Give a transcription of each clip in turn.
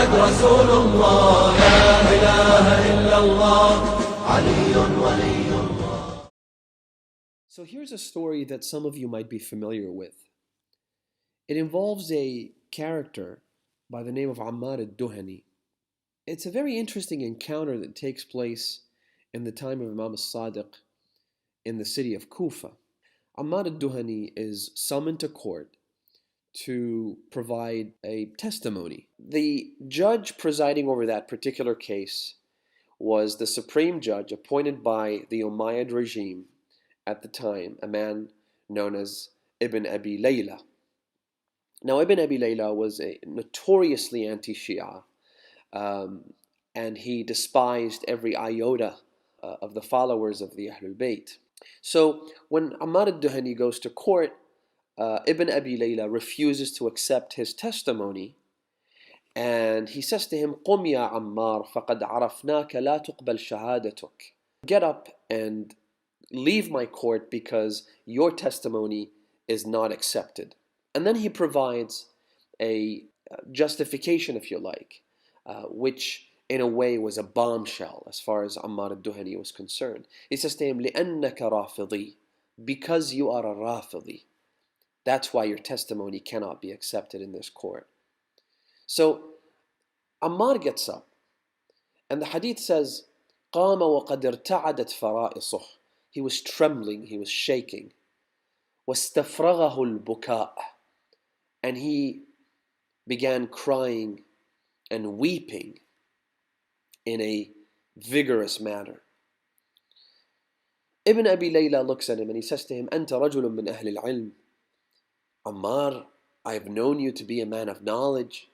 محمد رسول الله لا إله إلا الله علي ولي الله. So here's a story that some of you might be familiar with. It involves a character by the name of Ammar al-Duhani. It's a very interesting encounter that takes place in the time of Imam al-Sadiq in the city of Kufa. Ammar al-Duhani is summoned to court to provide a testimony. The judge presiding over that particular case was the supreme judge appointed by the Umayyad regime at the time, a man known as Ibn Abi Layla. Now, Ibn Abi Layla was a notoriously anti-Shia, and he despised every iota of the followers of the Ahlul Bayt. So when Ammar al-Duhani goes to court, Ibn Abi Layla refuses to accept his testimony, and he says to him, قُمْ يَا عَمَّارْ فَقَدْ عَرَفْنَاكَ لَا تُقْبَلْ شَهَادَتُكَ. Get up and leave my court because your testimony is not accepted. And then he provides a justification, if you like, which in a way was a bombshell as far as Ammar al-Duhani was concerned. He says to him, لِأَنَّكَ رَافِضِي, because you are a Rafidi. That's why your testimony cannot be accepted in this court. So Ammar gets up, and the hadith says, قَامَ وَقَدْ ارْتَعَدَتْ فَرَائِصُهُ. He was trembling, he was shaking. وَاسْتَفْرَغَهُ الْبُكَاء. And he began crying and weeping in a vigorous manner. Ibn Abi Layla looks at him and he says to him, أَنْتَ رَجُلٌ مِّنْ أَهْلِ الْعِلْمِ. Ammar, I have known you to be a man of knowledge,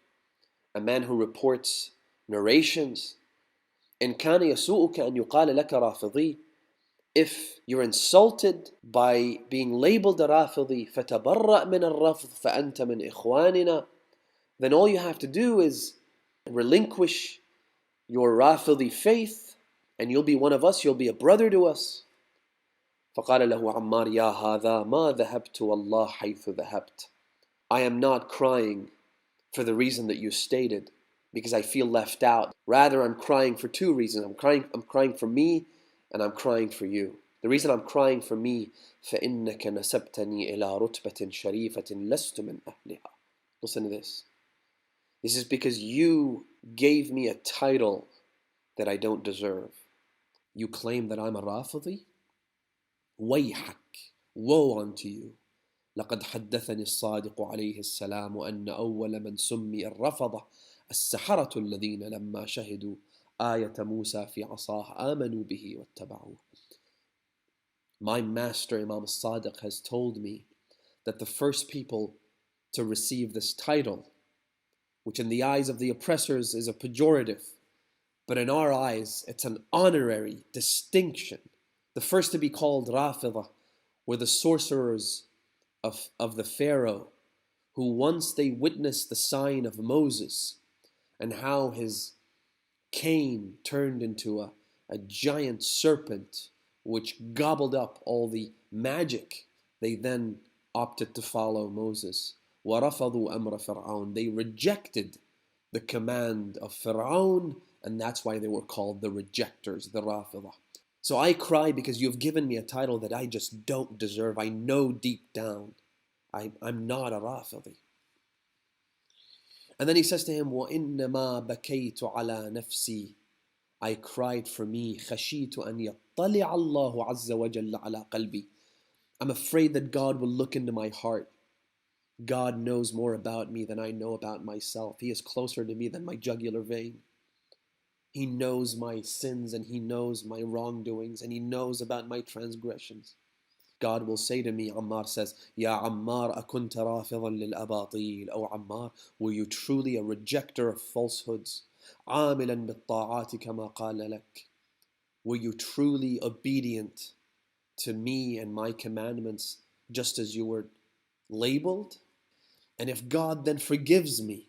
a man who reports narrations. إِنْ كَانَ يَسُوءُكَ أَنْ يُقَالَ لَكَ رَافِضِي. If you're insulted by being labeled a Rafidi, فَتَبَرَّأْ مِنَ الرَّفْضِ فَأَنْتَ مِنْ إِخْوَانِنَا. Then all you have to do is relinquish your Rafidi faith, and you'll be one of us, you'll be a brother to us. فَقَالَ لَهُ عَمَّارِ يَا هَذَا مَا ذَهَبْتُ وَاللَّهِ حَيْثُ ذَهَبْتُ. I am not crying for the reason that you stated, because I feel left out. Rather, I'm crying for two reasons. I'm crying for me, and I'm crying for you. The reason I'm crying for me, فَإِنَّكَ نَسَبْتَنِي إِلَىٰ رُتْبَةٍ شَرِيفَةٍ لَسْتُ مِنْ أَهْلِهَا. Listen to this. This is because you gave me a title that I don't deserve. You claim that I'm a Rafidi? وَيْحَكْ, woe unto you. لقد حدثني الصادق عليه السلام أن أول من سمي الرفضة السحرة الذين لما شهدوا آية موسى في عصاه آمنوا به واتبعوه. My master Imam al-Sadiq has told me that the first people to receive this title, which in the eyes of the oppressors is a pejorative, but in our eyes it's an honorary distinction. The first to be called Rafidah were the sorcerers of the Pharaoh, who once they witnessed the sign of Moses and how his cane turned into a giant serpent which gobbled up all the magic. They then opted to follow Moses. وَرَفَضُوا أَمْرَ فِرْعَوْنَ. They rejected the command of Fir'aun, and that's why they were called the rejectors, the Rafidah. So I cry because you've given me a title that I just don't deserve. I know deep down I'm not a Rafidi. And then he says to him, وَإِنَّمَا بَكَيْتُ عَلَى نَفْسِي. I cried for me, خَشِيتُ أَنْ يَطَّلِعَ اللَّهُ عَزَّ وَجَلَّ عَلَى قَلْبِي. I'm afraid that God will look into my heart. God knows more about me than I know about myself. He is closer to me than my jugular vein. He knows my sins, and He knows my wrongdoings, and He knows about my transgressions. God will say to me, Ammar says, Ya Ammar, أَكُنْتَ رَافِضًا لِلْأَبَاطِيلِ. O Ammar, were you truly a rejecter of falsehoods? عَامِلًا بِالطَّاعَاتِ كَمَا قَالَ لَكَ. Were you truly obedient to me and my commandments just as you were labeled? And if God then forgives me,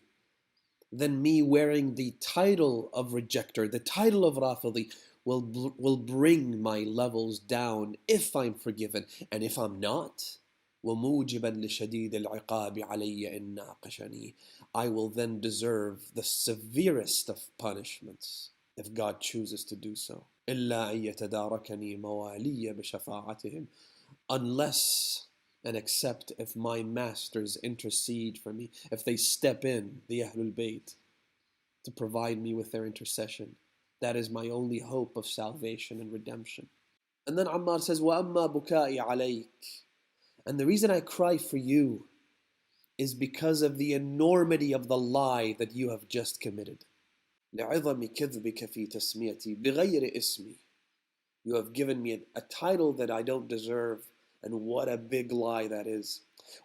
then me wearing the title of rejecter, the title of Rafidi, will bring my levels down if I'm forgiven. And if I'm not, وَمُوجِبًا لِشَدِيدِ الْعِقَابِ عَلَيَّ إِن نَاقَشَنِي. I will then deserve the severest of punishments if God chooses to do so. إِلَّا أَن يَتَدَارَكَنِي مَوَالِيَّ بِشَفَاعَتِهِمْ. Unless and except if my masters intercede for me, if they step in, the Ahlul Bayt, to provide me with their intercession. That is my only hope of salvation and redemption. And then Ammar says, وَأَمَّا بُكَائِي عَلَيْكَ. And the reason I cry for you is because of the enormity of the lie that you have just committed. لِعِظَمِ كِذْبِكَ فِي تَسْمِيَتِي بِغَيْرِ اسْمِي. You have given me a title that I don't deserve, and what a big lie that is.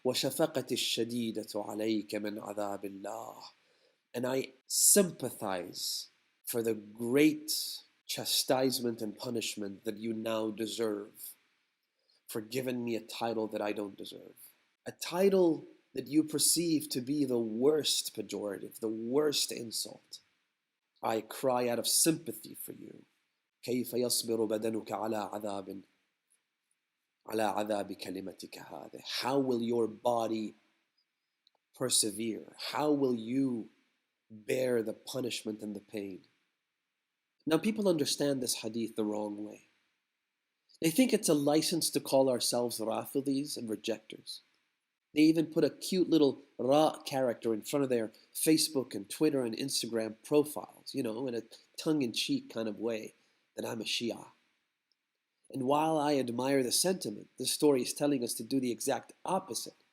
وَشَفَقَتِ الشَّدِيدَةُ عَلَيْكَ مِنْ عَذَابِ اللَّهِ. And I sympathize for the great chastisement and punishment that you now deserve for giving me a title that I don't deserve. A title that you perceive to be the worst pejorative, the worst insult. I cry out of sympathy for you. كيف يصبر بدنك على عذاب كلمتك هذه. How will your body persevere? How will you bear the punishment and the pain? Now people understand this hadith the wrong way. They think it's a license to call ourselves Rafidis and rejectors. They even put a cute little Ra character in front of their Facebook and Twitter and Instagram profiles, in a tongue-in-cheek kind of way, that I'm a Shia. And while I admire the sentiment, this story is telling us to do the exact opposite.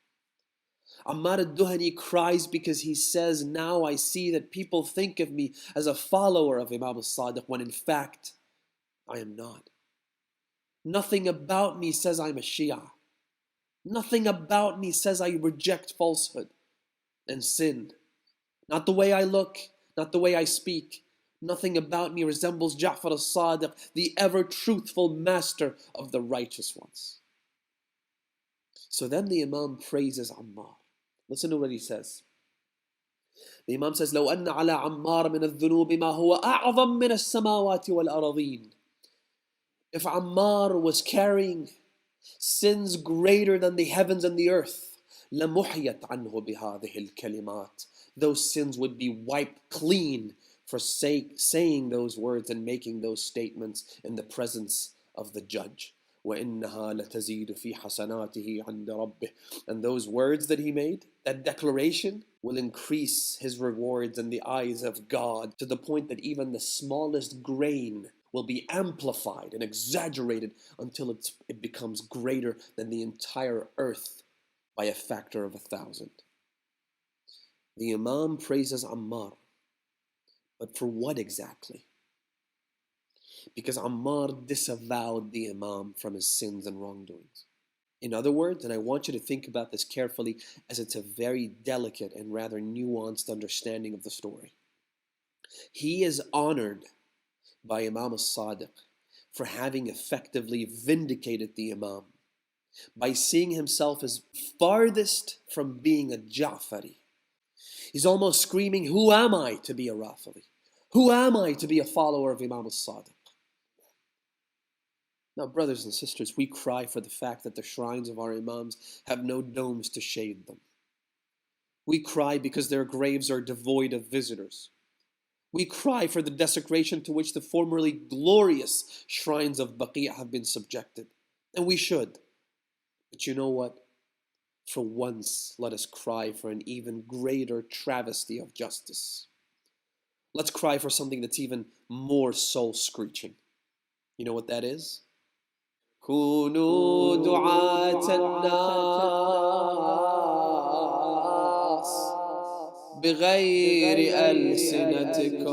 Ammar al-Duhani cries because he says, now I see that people think of me as a follower of Imam al-Sadiq, when in fact, I am not. Nothing about me says I'm a Shia. Nothing about me says I reject falsehood and sin. Not the way I look, not the way I speak. Nothing about me resembles Ja'far al-Sadiq, the ever-truthful master of the righteous ones. So then the Imam praises Ammar. Listen to what he says. The Imam says, لو أن على عمار من الذنوب ما هو أعظم من السماوات والأراضين. If Ammar was carrying sins greater than the heavens and the earth, لمحيت عنه بهذه الكلمات. Those sins would be wiped clean for saying those words and making those statements in the presence of the judge. وَإِنَّهَا لَتَزِيدُ فِي حَسَنَاتِهِ عِنْدَ رَبِّهِ. And those words that he made, that declaration, will increase his rewards in the eyes of God to the point that even the smallest grain will be amplified and exaggerated until it becomes greater than the entire earth by a factor of 1,000. The Imam praises Ammar, but for what exactly? Because Ammar disavowed the Imam from his sins and wrongdoings. In other words, and I want you to think about this carefully, as it's a very delicate and rather nuanced understanding of the story. He is honored by Imam al-Sadiq for having effectively vindicated the Imam, by seeing himself as farthest from being a Ja'fari. He's almost screaming, who am I to be a Rafidi? Who am I to be a follower of Imam al-Sadiq? Now, brothers and sisters, we cry for the fact that the shrines of our Imams have no domes to shade them. We cry because their graves are devoid of visitors. We cry for the desecration to which the formerly glorious shrines of Baqi' have been subjected. And we should. But you know what? For once, let us cry for an even greater travesty of justice. Let's cry for something that's even more soul-screeching. You know what that is? كونوا دعاة الناس بغير ألسنتكم.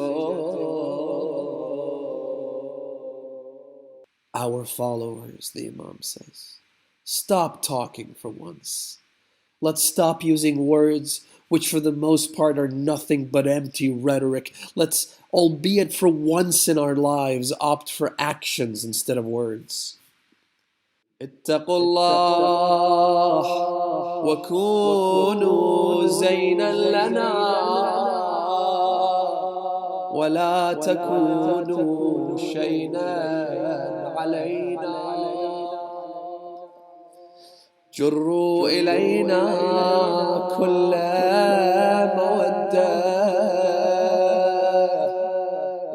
Our followers, the Imam says, stop talking for once. Let's stop using words which for the most part are nothing but empty rhetoric. Let's, albeit for once in our lives, opt for actions instead of words. اتقوا الله وكونوا زينا لنا ولا تكونوا شيئا علينا. جروا إلينا كل مودة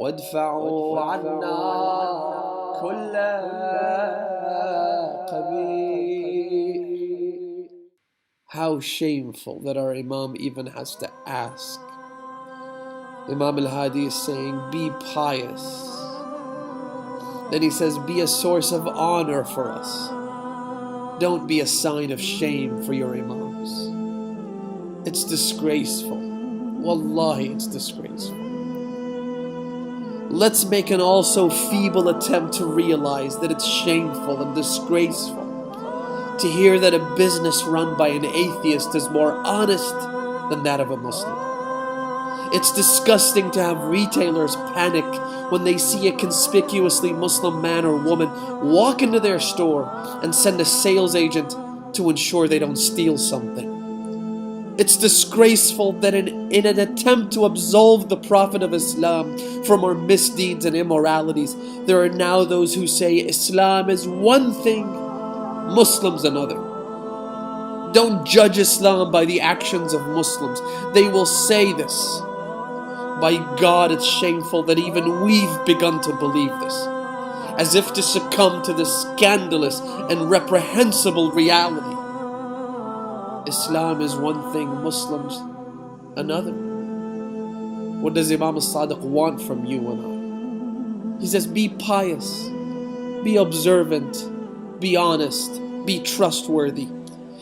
وادفعوا عنا كل قبيح. How shameful that our Imam even has to ask. Imam al-Hadi is saying, be pious. Then he says, be a source of honor for us. Don't be a sign of shame for your Imams. It's disgraceful. Wallahi, it's disgraceful. Let's make an also feeble attempt to realize that it's shameful and disgraceful to hear that a business run by an atheist is more honest than that of a Muslim. It's disgusting to have retailers panic when they see a conspicuously Muslim man or woman walk into their store and send a sales agent to ensure they don't steal something. It's disgraceful that in an attempt to absolve the Prophet of Islam from our misdeeds and immoralities, there are now those who say Islam is one thing, Muslims another. Don't judge Islam by the actions of Muslims. They will say this. By God, it's shameful that even we've begun to believe this, as if to succumb to this scandalous and reprehensible reality. Islam is one thing, Muslims another. What does Imam al-Sadiq want from you and I? He says, be pious, be observant, be honest, be trustworthy.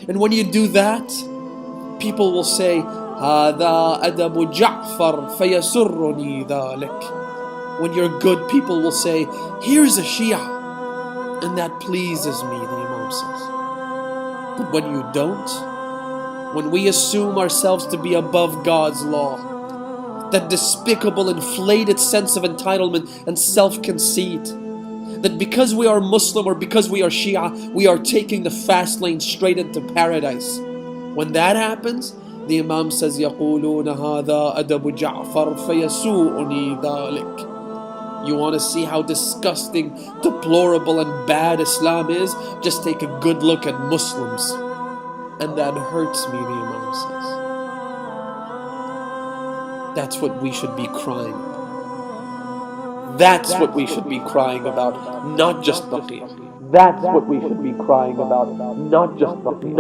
And when you do that, people will say, هذا أدب جعفر فيسرني ذلك. When you're good, people will say, here's a Shia, and that pleases me, the Imam says. But when you don't, when we assume ourselves to be above God's law, that despicable, inflated sense of entitlement and self-conceit, that because we are Muslim or because we are Shia, we are taking the fast lane straight into paradise. When that happens, the Imam says, يَقُولُونَ هَذَا أَدَبُ جَعْفَرْ فَيَسُوءُنِي ذَلِكَ. You want to see how disgusting, deplorable, and bad Islam is? Just take a good look at Muslims. And that hurts me, the Imam says. That's what we should be crying about. That's what we should be crying about, not just Baqi. That's what we should be crying about, not just Baqi.